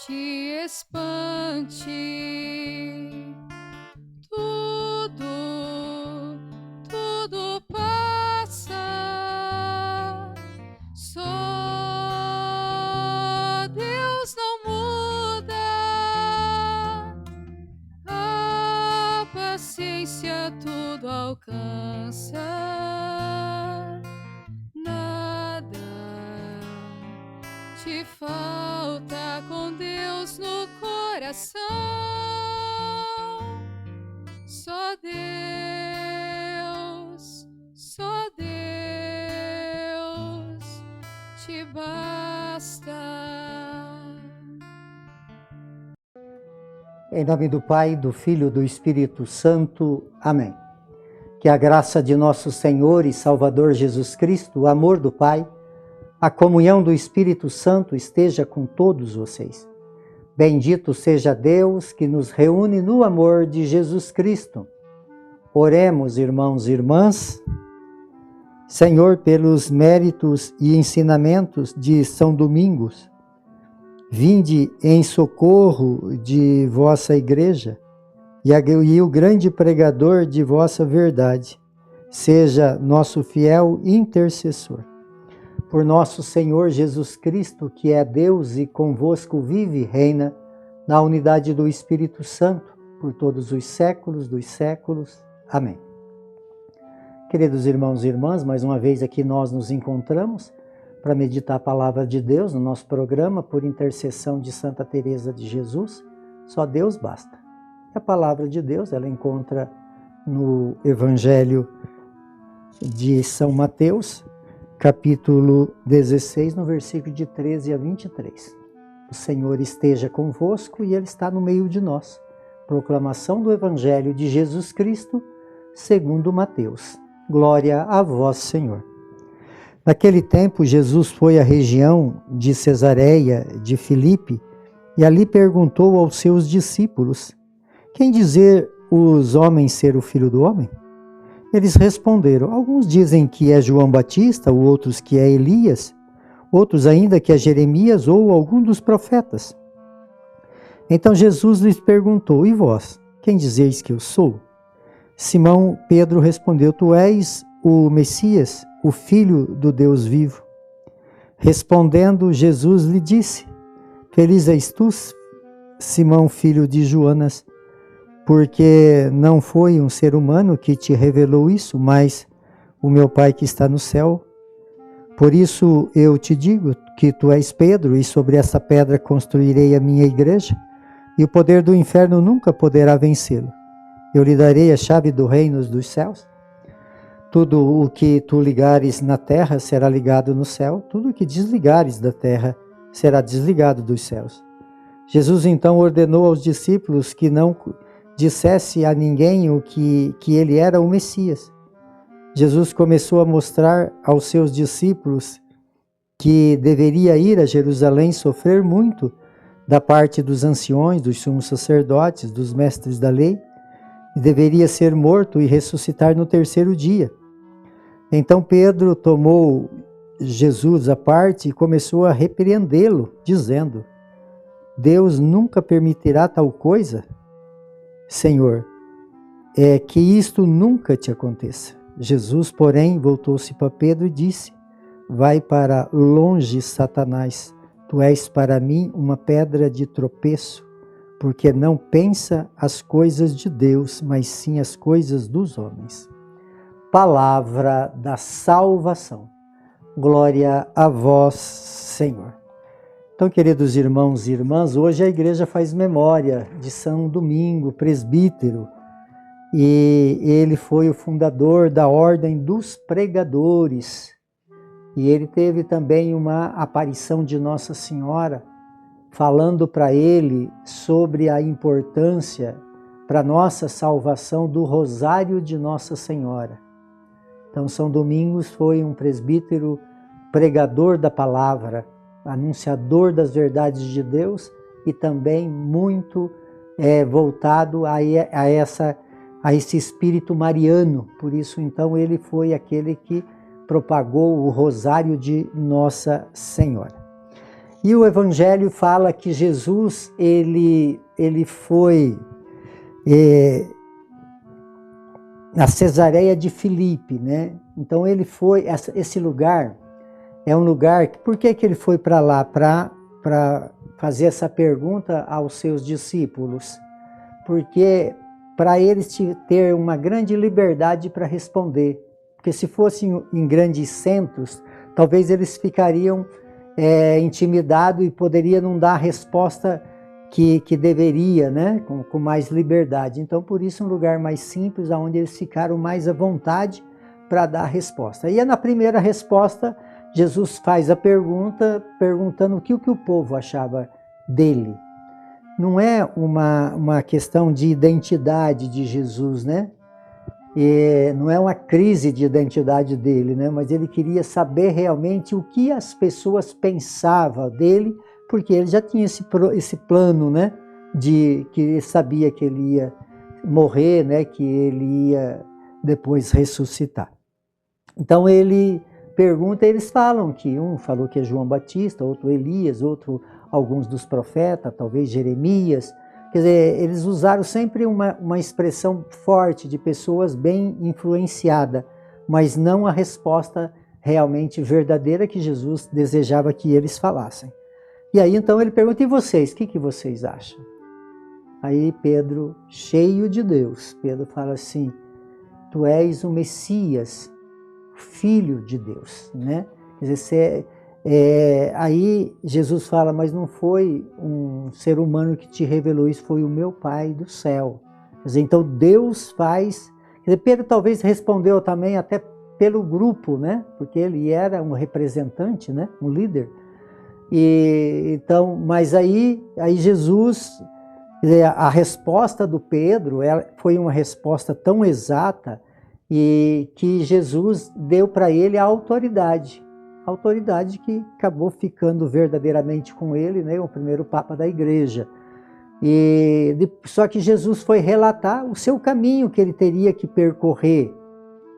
te espante. Tudo passa. Só Deus não muda. A paciência tudo alcança. Nada te falta com Deus no coração. Só Deus te basta. Em nome do Pai, do Filho e do Espírito Santo. Amém. Que a graça de nosso Senhor e Salvador Jesus Cristo, o amor do Pai, a comunhão do Espírito Santo esteja com todos vocês. Bendito seja Deus que nos reúne no amor de Jesus Cristo. Oremos, irmãos e irmãs. Senhor, pelos méritos e ensinamentos de São Domingos, vinde em socorro de vossa Igreja e o grande pregador de vossa verdade, seja nosso fiel intercessor. Por nosso Senhor Jesus Cristo, que é Deus e convosco vive e reina, na unidade do Espírito Santo, por todos os séculos dos séculos. Amém. Queridos irmãos e irmãs, mais uma vez aqui nós nos encontramos para meditar a palavra de Deus no nosso programa, por intercessão de Santa Teresa de Jesus. Só Deus basta. A palavra de Deus, ela encontra no Evangelho de São Mateus, capítulo 16, no versículo de 13 a 23. O Senhor esteja convosco e Ele está no meio de nós. Proclamação do Evangelho de Jesus Cristo, segundo Mateus. Glória a vós, Senhor. Naquele tempo, Jesus foi à região de Cesareia de Filipe e ali perguntou aos seus discípulos: quem dizer os homens ser o Filho do Homem? Eles responderam: alguns dizem que é João Batista, outros que é Elias, outros ainda que é Jeremias ou algum dos profetas. Então Jesus lhes perguntou: e vós, quem dizeis que eu sou? Simão Pedro respondeu: tu és o Messias, o Filho do Deus vivo. Respondendo, Jesus lhe disse: feliz és tu, Simão, filho de Joanas, porque não foi um ser humano que te revelou isso, mas o meu Pai que está no céu. Por isso eu te digo que tu és Pedro, e sobre essa pedra construirei a minha igreja, e o poder do inferno nunca poderá vencê-lo. Eu lhe darei a chave do reino dos céus. Tudo o que tu ligares na terra será ligado no céu, tudo o que desligares da terra será desligado dos céus. Jesus então ordenou aos discípulos que não dissesse a ninguém que ele era o Messias. Jesus começou a mostrar aos seus discípulos que deveria ir a Jerusalém sofrer muito da parte dos anciões, dos sumos sacerdotes, dos mestres da lei, e deveria ser morto e ressuscitar no terceiro dia. Então Pedro tomou Jesus à parte e começou a repreendê-lo, dizendo: Deus nunca permitirá tal coisa, Senhor, que isto nunca te aconteça. Jesus, porém, voltou-se para Pedro e disse: vai para longe, Satanás, tu és para mim uma pedra de tropeço, porque não pensa as coisas de Deus, mas sim as coisas dos homens. Palavra da salvação. Glória a vós, Senhor. Então, queridos irmãos e irmãs, hoje a igreja faz memória de São Domingo, presbítero, e ele foi o fundador da Ordem dos Pregadores. E ele teve também uma aparição de Nossa Senhora, falando para ele sobre a importância para nossa salvação do Rosário de Nossa Senhora. Então, São Domingos foi um presbítero pregador da palavra, anunciador das verdades de Deus e também muito voltado a esse espírito mariano. Por isso, então, ele foi aquele que propagou o Rosário de Nossa Senhora. E o Evangelho fala que Jesus, ele foi na Cesareia de Filipe, né? Então ele foi, esse lugar é um lugar, por que ele foi para lá? Para fazer essa pergunta aos seus discípulos. Porque para eles ter uma grande liberdade para responder. Porque se fossem em grandes centros, talvez eles ficariam intimidados e poderiam não dar a resposta que deveria, né? Com mais liberdade. Então, por isso, um lugar mais simples, onde eles ficaram mais à vontade para dar a resposta. E na primeira resposta, Jesus faz a pergunta, perguntando o que o povo achava dele. Não é uma questão de identidade de Jesus, né? Não é uma crise de identidade dele, né? Mas ele queria saber realmente o que as pessoas pensavam dele, porque ele já tinha esse plano, né? Que ele sabia que ele ia morrer, né? Que ele ia depois ressuscitar. Então ele pergunta, eles falam que um falou que é João Batista, outro Elias, outro alguns dos profetas, talvez Jeremias. Quer dizer, eles usaram sempre uma expressão forte de pessoas bem influenciadas, mas não a resposta realmente verdadeira que Jesus desejava que eles falassem. E aí então ele pergunta, e vocês, o que vocês acham? Aí Pedro, cheio de Deus, Pedro fala assim, tu és o Messias, Filho de Deus, né? Quer dizer, aí Jesus fala, mas não foi um ser humano que te revelou isso, foi o meu Pai do céu. Quer dizer, então Deus faz... Quer dizer, Pedro talvez respondeu também até pelo grupo, né? Porque ele era um representante, né? Um líder. Então, mas aí Jesus... Quer dizer, a resposta do Pedro foi uma resposta tão exata e que Jesus deu para ele a autoridade que acabou ficando verdadeiramente com ele, né, o primeiro Papa da Igreja. Só que Jesus foi relatar o seu caminho que ele teria que percorrer,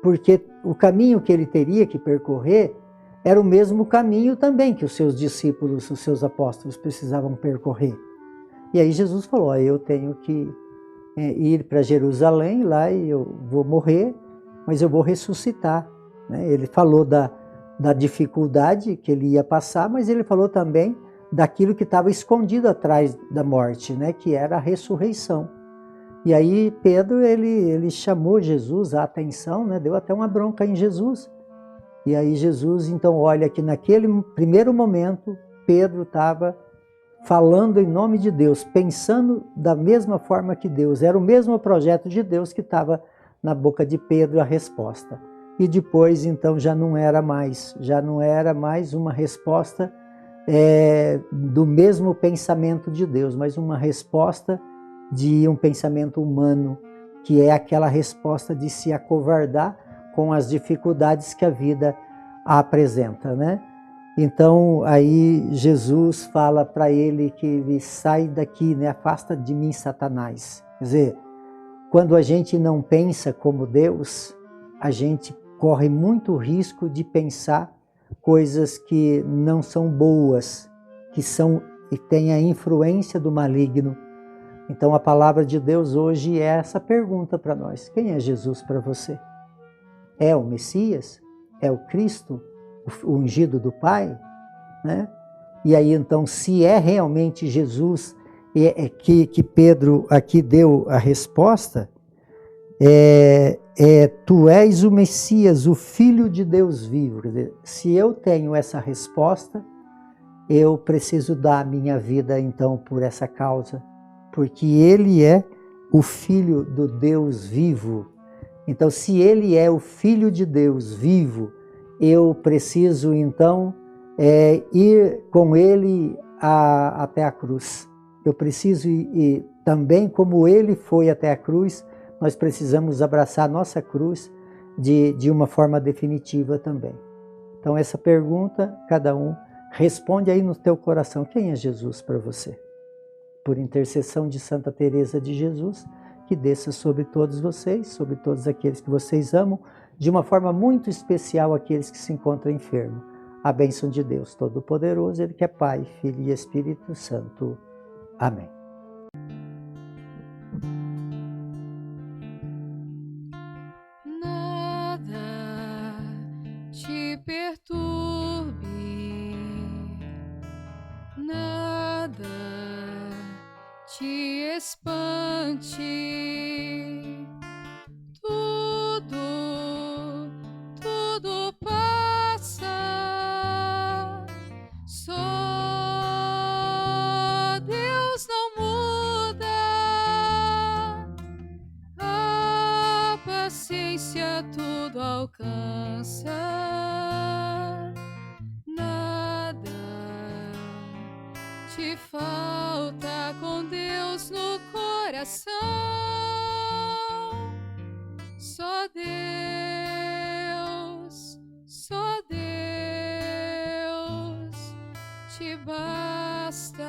porque o caminho que ele teria que percorrer era o mesmo caminho também que os seus discípulos, os seus apóstolos precisavam percorrer. E aí Jesus falou, eu tenho que ir para Jerusalém, lá eu vou morrer, mas eu vou ressuscitar. Ele falou da dificuldade que ele ia passar, mas ele falou também daquilo que estava escondido atrás da morte, né? Que era a ressurreição. E aí Pedro, ele chamou Jesus a atenção, né? Deu até uma bronca em Jesus. E aí Jesus, então, olha que naquele primeiro momento, Pedro estava falando em nome de Deus, pensando da mesma forma que Deus. Era o mesmo projeto de Deus que estava na boca de Pedro a resposta. E depois, então, já não era mais uma resposta do mesmo pensamento de Deus, mas uma resposta de um pensamento humano, que é aquela resposta de se acovardar com as dificuldades que a vida apresenta, né? Então, aí Jesus fala para ele que ele sai daqui, né? Afasta de mim, Satanás. Quer dizer, quando a gente não pensa como Deus, a gente corre muito risco de pensar coisas que não são boas, que têm a influência do maligno. Então, a palavra de Deus hoje é essa pergunta para nós. Quem é Jesus para você? É o Messias? É o Cristo? O ungido do Pai? Né? E aí, então, se é realmente Jesus que Pedro aqui deu a resposta, tu és o Messias, o Filho de Deus vivo. Quer dizer, se eu tenho essa resposta, eu preciso dar a minha vida, então, por essa causa, porque ele é o Filho do Deus vivo. Então, se ele é o Filho de Deus vivo, eu preciso, então, ir com ele até a cruz. Eu preciso ir também, como ele foi até a cruz, nós precisamos abraçar a nossa cruz de uma forma definitiva também. Então, essa pergunta, cada um responde aí no teu coração. Quem é Jesus para você? Por intercessão de Santa Teresa de Jesus, que desça sobre todos vocês, sobre todos aqueles que vocês amam, de uma forma muito especial aqueles que se encontram enfermos. a bênção de Deus Todo-Poderoso, Ele que é Pai, Filho e Espírito Santo. Amém. Nada te perturbe, nada te espante, tudo passa, só Deus não muda, a paciência tudo alcança, nada te falta com Deus no coração, só Deus te basta.